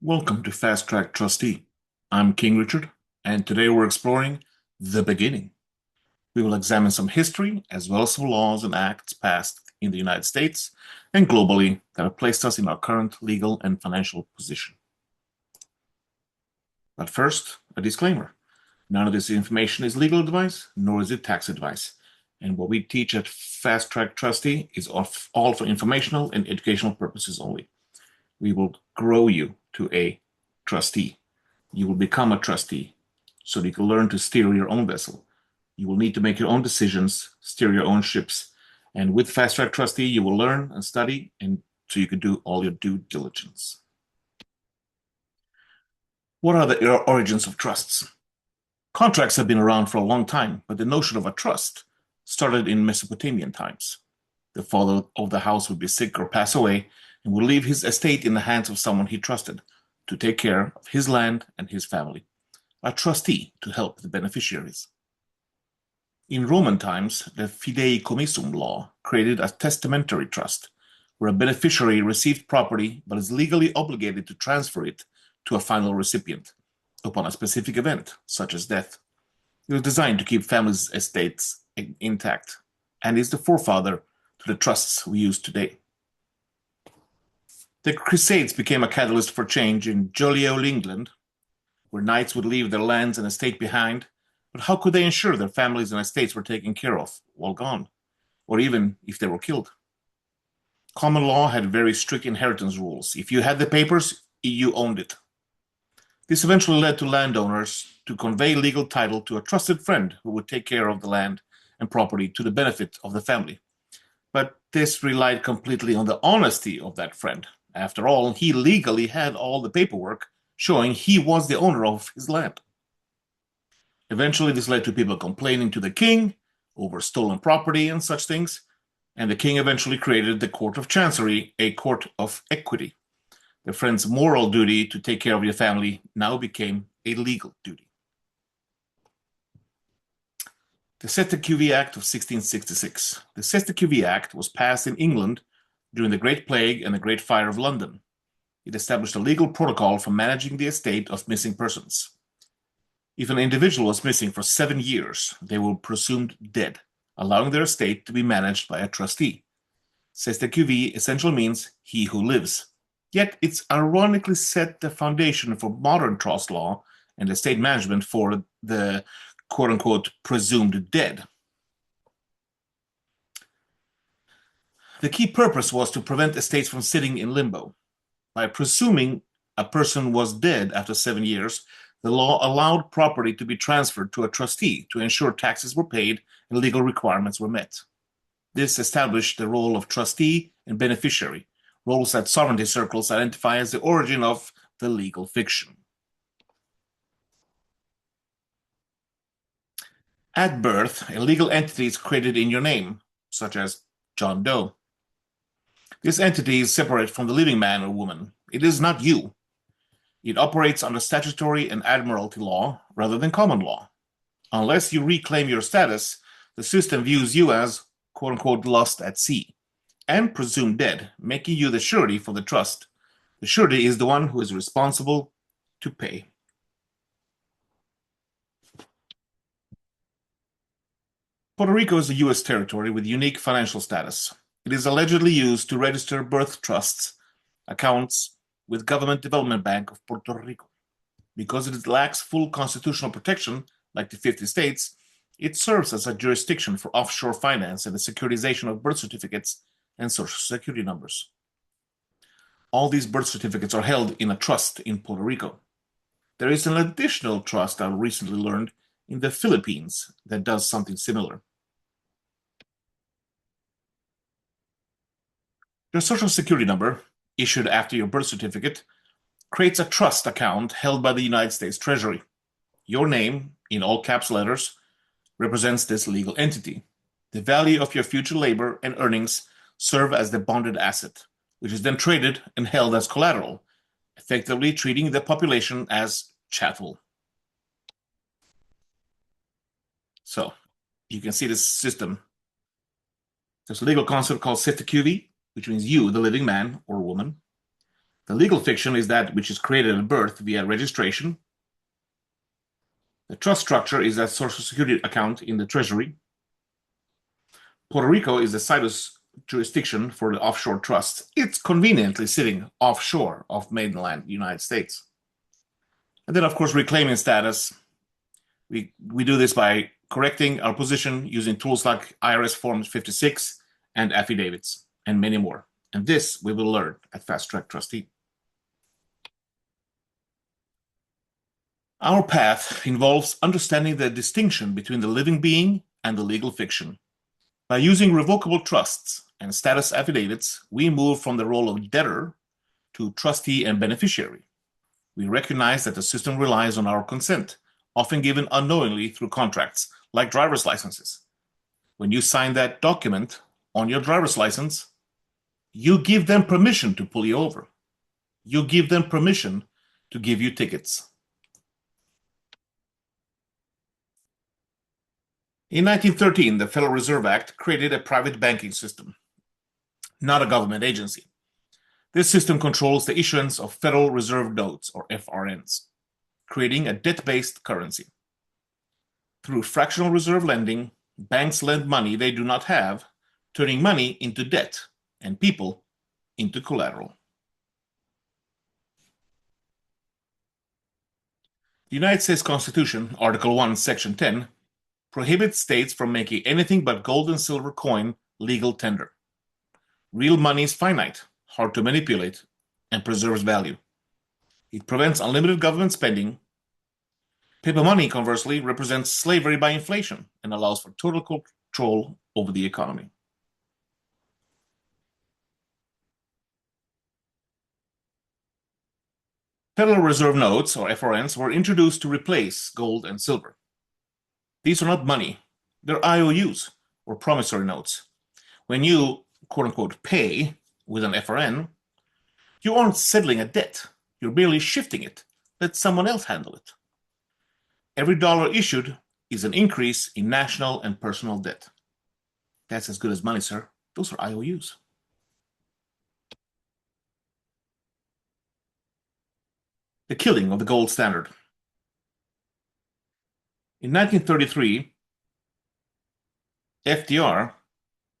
Welcome to Fast Track Trustee. I'm King Richard, and today we're exploring the beginning. We will examine some history as well as some laws and acts passed in the United States and globally that have placed us in our current legal and financial position. But first, a disclaimer. None of this information is legal advice, nor is it tax advice. And what we teach at Fast Track Trustee is all for informational and educational purposes only. We will grow you to a trustee. You will become a trustee so that you can learn to steer your own vessel. You will need to make your own decisions, steer your own ships. And with Fast Track Trustee, you will learn and study, and so you can do all your due diligence. What are the origins of trusts? Contracts have been around for a long time, but the notion of a trust started in Mesopotamian times. The father of the house would be sick or pass away and would leave his estate in the hands of someone he trusted to take care of his land and his family, a trustee to help the beneficiaries. In Roman times, the fideicomissum law created a testamentary trust, where a beneficiary received property but is legally obligated to transfer it to a final recipient upon a specific event, such as death. It was designed to keep families' estates intact and is the forefather to the trusts we use today. The Crusades became a catalyst for change in Joliet, England, where knights would leave their lands and estate behind, but how could they ensure their families and estates were taken care of while gone, or even if they were killed? Common law had very strict inheritance rules. If you had the papers, you owned it. This eventually led to landowners to convey legal title to a trusted friend who would take care of the land and property to the benefit of the family. But this relied completely on the honesty of that friend. After all, he legally had all the paperwork showing he was the owner of his land. Eventually, this led to people complaining to the king over stolen property and such things, and the king eventually created the Court of Chancery, a court of equity. The friend's moral duty to take care of your family now became a legal duty. The Cestui Que Vie Act of 1666. The Cestui Que Vie Act was passed in England during the Great Plague and the Great Fire of London. It established a legal protocol for managing the estate of missing persons. If an individual was missing for 7 years, they were presumed dead, allowing their estate to be managed by a trustee. Cestui Que Vie essentially means he who lives. Yet it's ironically set the foundation for modern trust law and estate management for the quote-unquote presumed dead. The key purpose was to prevent estates from sitting in limbo. By presuming a person was dead after 7 years, the law allowed property to be transferred to a trustee to ensure taxes were paid and legal requirements were met. This established the role of trustee and beneficiary, roles that sovereignty circles identify as the origin of the legal fiction. At birth, a legal entity is created in your name, such as John Doe. This entity is separate from the living man or woman. It is not you. It operates under statutory and admiralty law rather than common law. Unless you reclaim your status, the system views you as quote-unquote lost at sea and presumed dead, making you the surety for the trust. The surety is the one who is responsible to pay. Puerto Rico is a U.S. territory with unique financial status. It is allegedly used to register birth trusts accounts with Government Development Bank of Puerto Rico. Because it lacks full constitutional protection, like the 50 states, it serves as a jurisdiction for offshore finance and the securitization of birth certificates and social security numbers. All these birth certificates are held in a trust in Puerto Rico. There is an additional trust I recently learned in the Philippines that does something similar. Your social security number, issued after your birth certificate, creates a trust account held by the United States Treasury. Your name, in all caps letters, represents this legal entity. The value of your future labor and earnings serve as the bonded asset, which is then traded and held as collateral, effectively treating the population as chattel. So, you can see this system. There's a legal concept called Cestui Que Vie, which means you, the living man or woman. The legal fiction is that which is created at birth via registration. The trust structure is that Social Security account in the Treasury. Puerto Rico is the situs jurisdiction for the offshore trust. It's conveniently sitting offshore of mainland United States. And then, of course, reclaiming status. We do this by correcting our position using tools like IRS Form 56 and affidavits, and many more. And this we will learn at Fast Track Trustee. Our path involves understanding the distinction between the living being and the legal fiction. By using revocable trusts and status affidavits, we move from the role of debtor to trustee and beneficiary. We recognize that the system relies on our consent, often given unknowingly through contracts, like driver's licenses. When you sign that document on your driver's license, you give them permission to pull you over. You give them permission to give you tickets. In 1913, the Federal Reserve Act created a private banking system, not a government agency. This system controls the issuance of Federal Reserve Notes, or FRNs, creating a debt-based currency. Through fractional reserve lending, banks lend money they do not have, turning money into debt and people into collateral. The United States Constitution, Article 1, Section 10, prohibits states from making anything but gold and silver coin legal tender. Real money is finite, hard to manipulate, and preserves value. It prevents unlimited government spending. Paper money, conversely, represents slavery by inflation and allows for total control over the economy. Federal Reserve Notes, or FRNs, were introduced to replace gold and silver. These are not money. They're IOUs, or promissory notes. When you, quote-unquote, pay with an FRN, you aren't settling a debt. You're merely shifting it. Let someone else handle it. Every dollar issued is an increase in national and personal debt. That's as good as money, sir. Those are IOUs. The killing of the gold standard. In 1933, FDR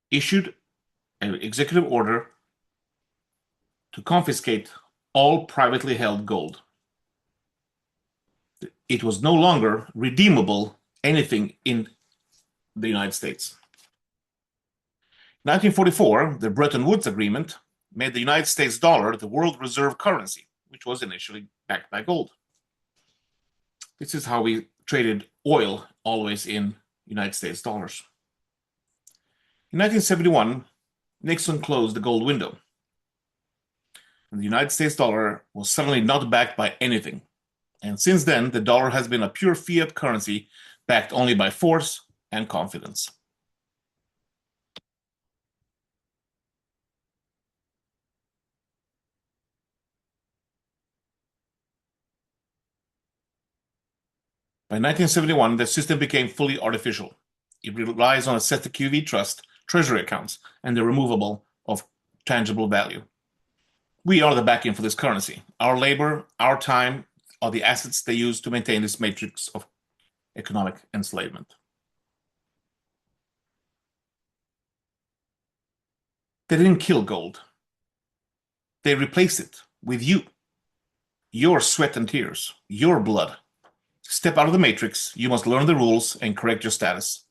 issued an executive order to confiscate all privately held gold. It was no longer redeemable anything in the United States. In 1944, the Bretton Woods Agreement made the United States dollar the world reserve currency, which was initially backed by gold. This is how we traded oil, always in United States dollars. In 1971, Nixon closed the gold window. And the United States dollar was suddenly not backed by anything. And since then, the dollar has been a pure fiat currency backed only by force and confidence. By 1971, the system became fully artificial. It relies on a Cestui Que Vie trust, treasury accounts, and the removable of tangible value. We are the backing for this currency. Our labor, our time are the assets they use to maintain this matrix of economic enslavement. They didn't kill gold. They replaced it with you. Your sweat and tears, your blood. Step out of the matrix. You must learn the rules and correct your status.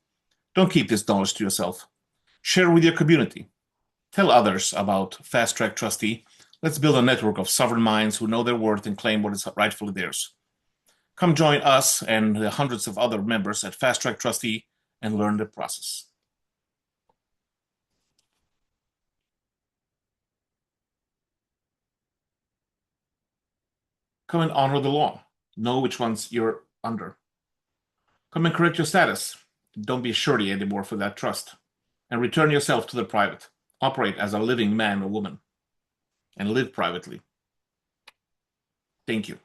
Don't keep this knowledge to yourself. Share with your community. Tell others about Fast Track Trustee. Let's build a network of sovereign minds who know their worth and claim what is rightfully theirs. Come join us and the hundreds of other members at Fast Track Trustee and learn the process. Come and honor the law. Know which ones you're under. Come and correct your status. Don't be a surety anymore for that trust. And return yourself to the private. Operate as a living man or woman. And live privately. Thank you.